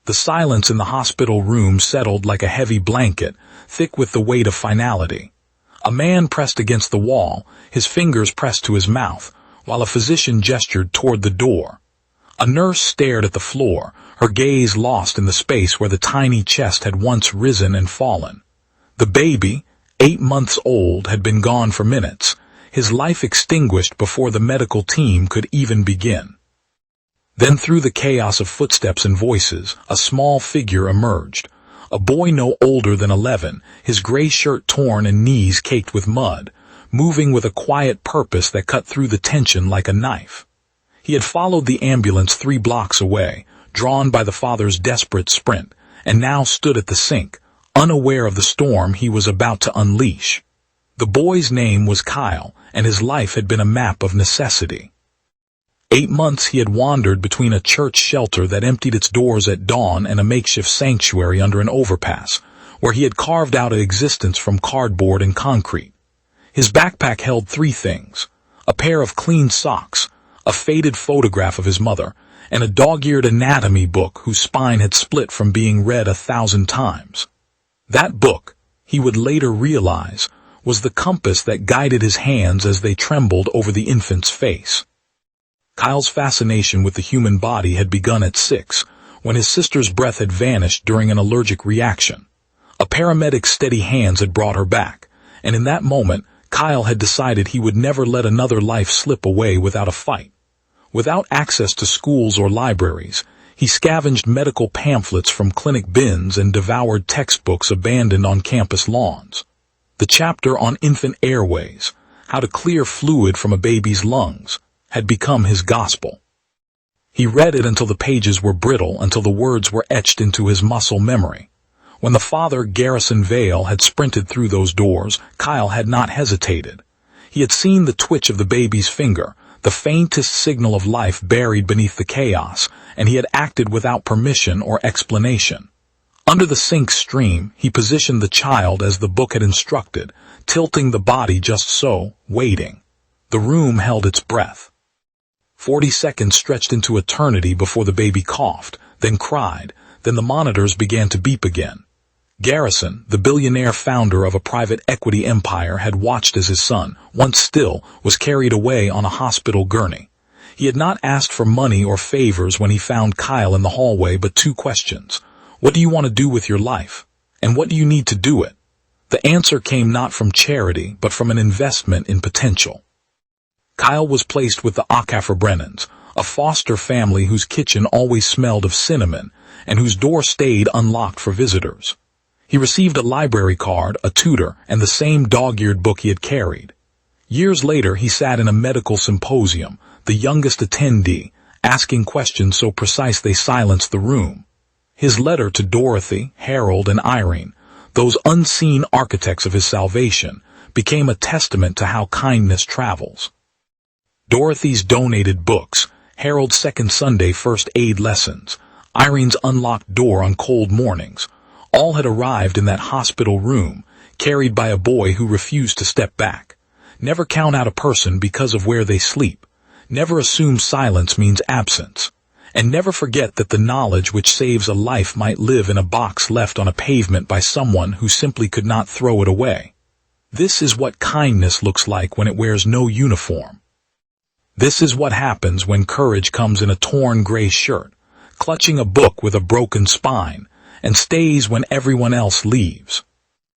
The silence in the hospital room settled like a heavy blanket, thick with the weight of finality. A man pressed against the wall, his fingers pressed to his mouth, while a physician gestured toward the door. A nurse stared at the floor, her gaze lost in the space where the tiny chest had once risen and fallen. The baby, 8 months old, had been gone for minutes, his life extinguished before the medical team could even begin. Then through the chaos of footsteps and voices, a small figure emerged. A boy no older than 11, his gray shirt torn and knees caked with mud, moving with a quiet purpose that cut through the tension like a knife. He had followed the ambulance 3 blocks away, drawn by the father's desperate sprint, and now stood at the sink, unaware of the storm he was about to unleash. The boy's name was Kyle, and his life had been a map of necessity. 8 months he had wandered between a church shelter that emptied its doors at dawn and a makeshift sanctuary under an overpass, where he had carved out an existence from cardboard and concrete. His backpack held 3 things: a pair of clean socks, a faded photograph of his mother, and a dog-eared anatomy book whose spine had split from being read 1,000 times. That book, he would later realize, was the compass that guided his hands as they trembled over the infant's face. Kyle's fascination with the human body had begun at 6, when his sister's breath had vanished during an allergic reaction. A paramedic's steady hands had brought her back, and in that moment, Kyle had decided he would never let another life slip away without a fight. Without access to schools or libraries, he scavenged medical pamphlets from clinic bins and devoured textbooks abandoned on campus lawns. The chapter on infant airways, how to clear fluid from a baby's lungs, had become his gospel. He read it until the pages were brittle, until the words were etched into his muscle memory. When the father, Garrison Vale, had sprinted through those doors, Kyle had not hesitated. He had seen the twitch of the baby's finger, the faintest signal of life buried beneath the chaos, and he had acted without permission or explanation. Under the sink stream, he positioned the child as the book had instructed, tilting the body just so, waiting. The room held its breath. 40 seconds stretched into eternity before the baby coughed, then cried, then the monitors began to beep again. Garrison, the billionaire founder of a private equity empire, had watched as his son, once still, was carried away on a hospital gurney. He had not asked for money or favors when he found Kyle in the hallway, but 2 questions. What do you want to do with your life? And what do you need to do it? The answer came not from charity, but from an investment in potential. Kyle was placed with the Brennans, a foster family whose kitchen always smelled of cinnamon, and whose door stayed unlocked for visitors. He received a library card, a tutor, and the same dog-eared book he had carried. Years later, he sat in a medical symposium, the youngest attendee, asking questions so precise they silenced the room. His letter to Dorothy, Harold, and Irene, those unseen architects of his salvation, became a testament to how kindness travels. Dorothy's donated books, Harold's second Sunday first aid lessons, Irene's unlocked door on cold mornings, all had arrived in that hospital room, carried by a boy who refused to step back. Never count out a person because of where they sleep. Never assume silence means absence. And never forget that the knowledge which saves a life might live in a box left on a pavement by someone who simply could not throw it away. This is what kindness looks like when it wears no uniform. This is what happens when courage comes in a torn gray shirt, clutching a book with a broken spine, and stays when everyone else leaves.